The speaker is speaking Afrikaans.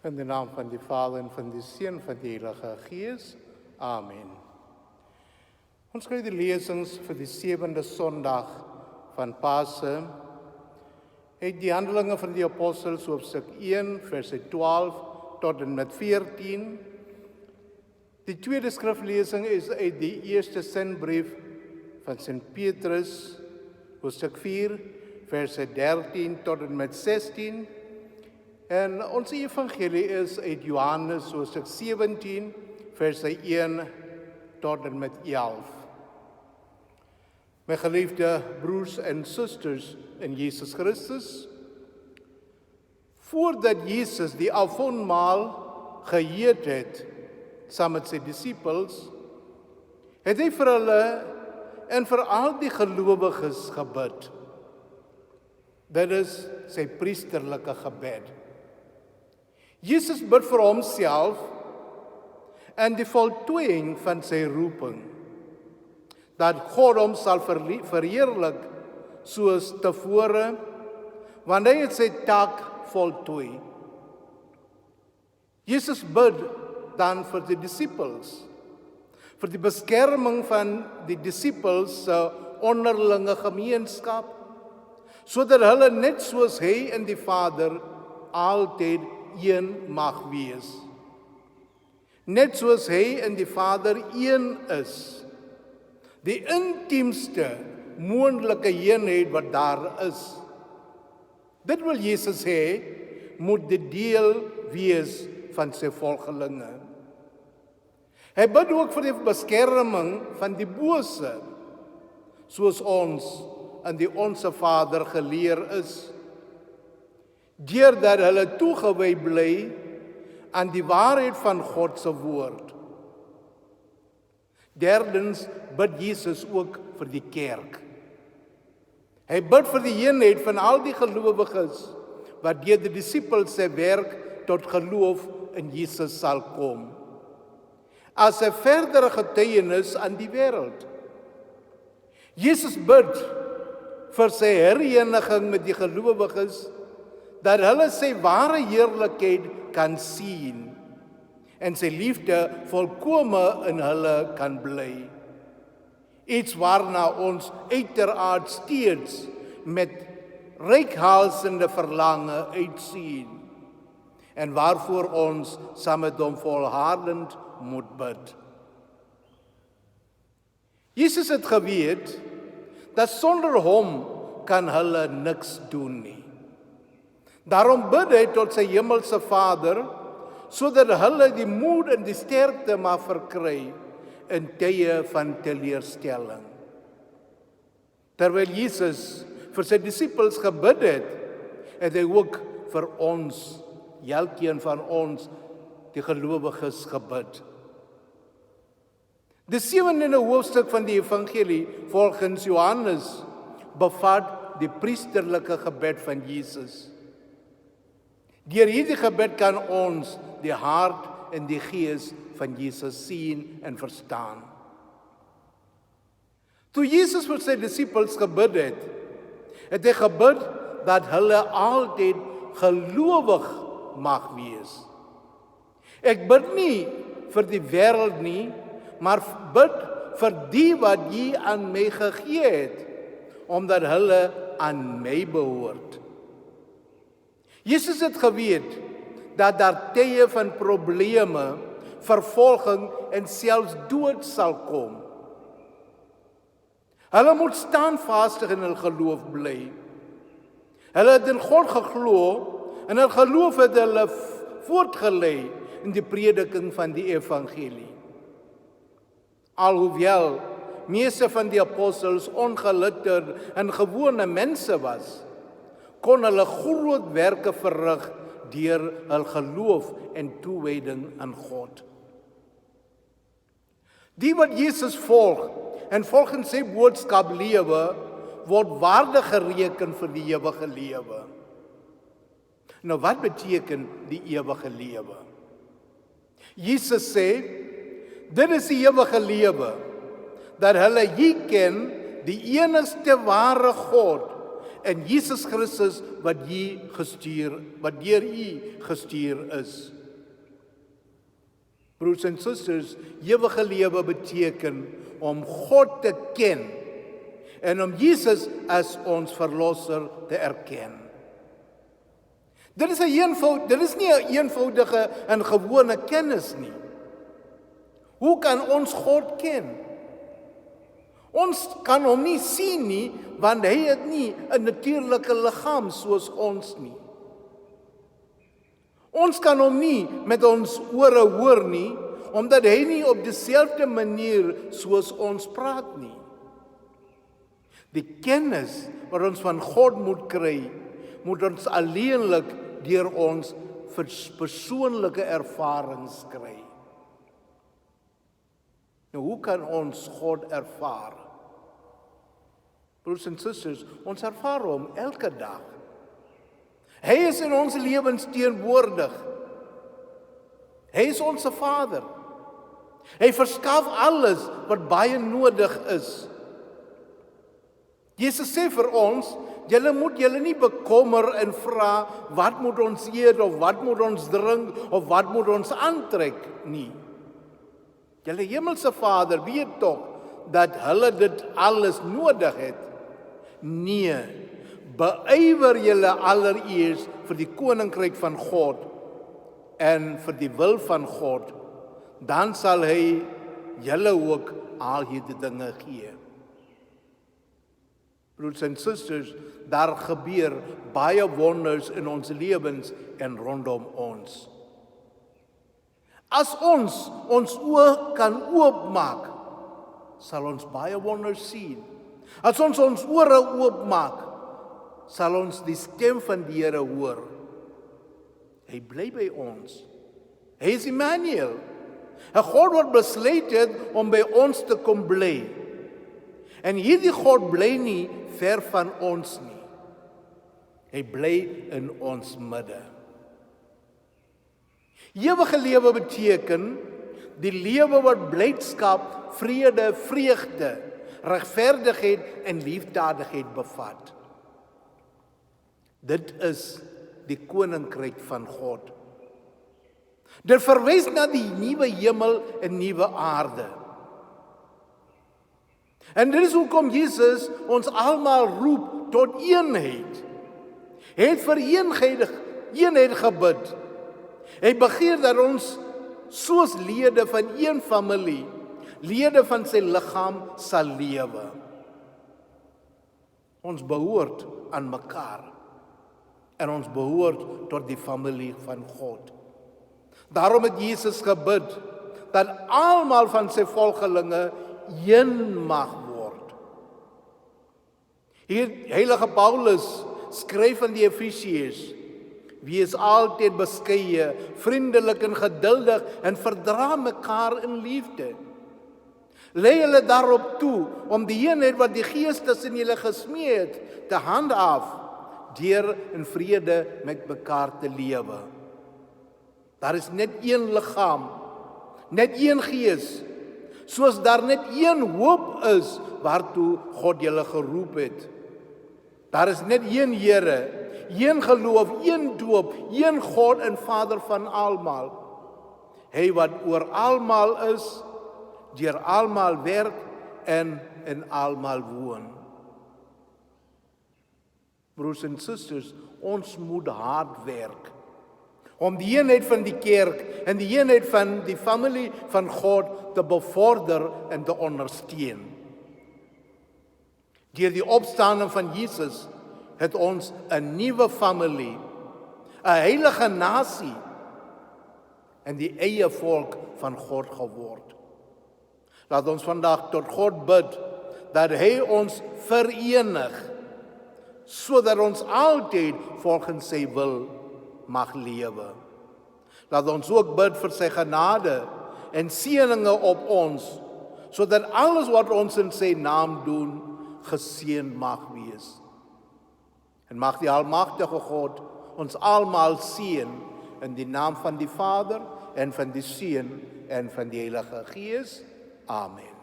In de naam van die Vader en van die Seun en van die Heilige Gees. Amen. Ons kry die lesings vir die 7de Sondag van Pase uit die Handelinge van die Apostels hoofstuk 1 verse 12 tot en met 14. Die tweede skriflesing is uit die eerste sinbrief van Sint Petrus hoofstuk 4 verse 13 tot en met 16. En ons evangelie is uit Johannes hoofstuk 17 verse 1 tot en met 11. My geliefde broers en susters in Jesus Christus, voordat Jesus die avondmaal geëet het saam met sy disippels, het hy vir hulle en vir al die gelowiges gebid. Dit is sy priesterlike gebed. Jesus bid vir homself en die voltooiing van sy roeping, dat God hom sal verheerlik soos tevore, want hy het sy taak voltooi. Jesus bid dan vir die disippels, vir die beskerming van die disippels se onderlinge gemeenskap, sodat hulle net soos hy en die Vader altyd een mag wees. Net soos hy en die Vader een is. Die intiemste moontlike eenheid wat daar is. Dit wil Jesus hê, moet die deel wees van sy volgelinge. Hy bid ook vir die beskerming van die bose, soos ons in die Onse Vader geleer is, deurdat hulle toegewy bly aan die waarheid van God se woord. Derdens bid Jesus ook vir die kerk. Hy bid vir die eenheid van al die gelowiges wat deur die disippels se werk tot geloof in Jesus sal kom, as 'n verdere getuienis aan die wêreld. Jesus bid vir sy hereniging met die gelowiges, dat hulle sy ware heerlikheid kan sien en sy liefde volkome in hulle kan bly. Iets waarna ons uiteraard steeds met reikhalsende verlange uitsien en waarvoor ons saam met hom volhardend moet bid. Jesus het geweet dat sonder hom kan hulle niks doen nie. Daarom bid hy tot sy hemelse Vader, sodat hulle die moed en die sterkte mag verkry in tye van teleurstelling. Terwyl Jesus vir sy disippels gebid het, het hy ook vir ons, elkeen van ons, die gelowiges gebid. Die 7de hoofstuk van die evangelie volgens Johannes bevat die priesterlike gebed van Jesus. Deur hierdie gebed kan ons die hart en die gees van Jesus sien en verstaan. Toe Jesus vir sy disippels gebid het, het hy gebid dat hulle altyd gelowig mag wees. Ek bid nie vir die wêreld nie, maar bid vir die wat jy aan my gegee het, omdat hulle aan my behoort. Jesus het geweet dat daar tye van probleme, vervolging en selfs dood sal kom. Hulle moet standvastig in hul geloof bly. Hulle het in God geglo en hul geloof het hulle voortgelei in die prediking van die evangelie. Alhoewel meeste van die apostels ongeletterd en gewone mense was, kon hulle groot werke verrig deur hul geloof en toewyding aan God. Die wat Jesus volg en volgens sy boodskap lewe, word waardig gereken vir die ewige lewe. Nou wat beteken die ewige lewe? Jesus sê, dit is die ewige lewe, dat hulle jy ken, die enigste ware God en Jesus Christus wat deur U gestuur is. Broers en susters, ewige lewe beteken om God te ken en om Jesus as ons verlosser te erken. Dit is nie 'n eenvoudige en gewone kennis nie. Hoe kan ons God ken? Ons kan hom nie sien nie, want hy het nie 'n natuurlike liggaam soos ons nie. Ons kan hom nie met ons ore hoor nie, omdat hy nie op dieselfde manier soos ons praat nie. Die kennis wat ons van God moet kry, moet ons alleenlik deur ons persoonlike ervarings kry. Nou, hoe kan ons God ervaar? Broers en susters, ons ervaar hom elke dag. Hy is in ons lewens teenwoordig. Hy is ons Vader. Hy verskaf alles wat baie nodig is. Jesus sê vir ons, julle moet julle nie bekommer en vra, wat moet ons eet, of wat moet ons drink, of wat moet ons aantrek nie. Julle hemelse Vader weet tog, dat hulle dit alles nodig het. Nee, beywer julle allereers vir die koninkryk van God, en vir die wil van God, dan sal hy julle ook al hierdie dinge gee. Broers en susters, daar gebeur baie wonders in ons lewens en rondom ons. As ons oë kan oopmaak, sal ons baie wonders sien. As ons ore oopmaak, sal ons die stem van die Here hoor. Hy bly by ons. Hy is Immanuel. 'n God wat besluit het om by ons te kom bly. En hierdie God bly nie ver van ons nie. Hy bly in ons midde. Ewige lewe beteken die lewe wat blydskap, vrede, vreugde, regverdigheid en liefdadigheid bevat. Dit is die koninkryk van God. Dit verwys na die nuwe hemel en nuwe aarde. En dit is hoekom Jesus ons almal roep tot eenheid. Hy het vir eenheid gebid. Hy begeer dat ons soos lede van een familie, lede van sy liggaam sal lewe. Ons behoort aan mekaar. En ons behoort tot die familie van God. Daarom het Jesus gebid dat almal van sy volgelinge een mag word. Hier heilige Paulus skryf aan die Efesiërs: wees altyd beskeie, vriendelik en geduldig en verdra mekaar in liefde. Lei julle daarop toe om die eenheid wat die Gees tussen julle gesmee het te handhaaf, deur in vrede met mekaar te lewe. Daar is net een liggaam, net een Gees, soos daar net een hoop is waartoe God julle geroep het. Daar is net een Here, een geloof, een doop, een God en Vader van almal. Hy wat oor almal is, deur almal werk en in almal woon. Broers en susters, ons moet hard werk om die eenheid van die kerk en die eenheid van die familie van God te bevorder en te ondersteun. Deur die opstanding van Jesus het ons 'n nuwe familie, 'n heilige nasie en die eie volk van God geword. Laat ons vandag tot God bid dat hy ons verenig, sodat ons altyd volgens sy wil mag lewe. Laat ons ook bid vir sy genade en seëninge op ons, sodat alles wat ons in sy naam doen, geseën mag wees. En mag die almagtige God ons almal seën in die naam van die Vader en van die Seun en van die Heilige Gees. Amen.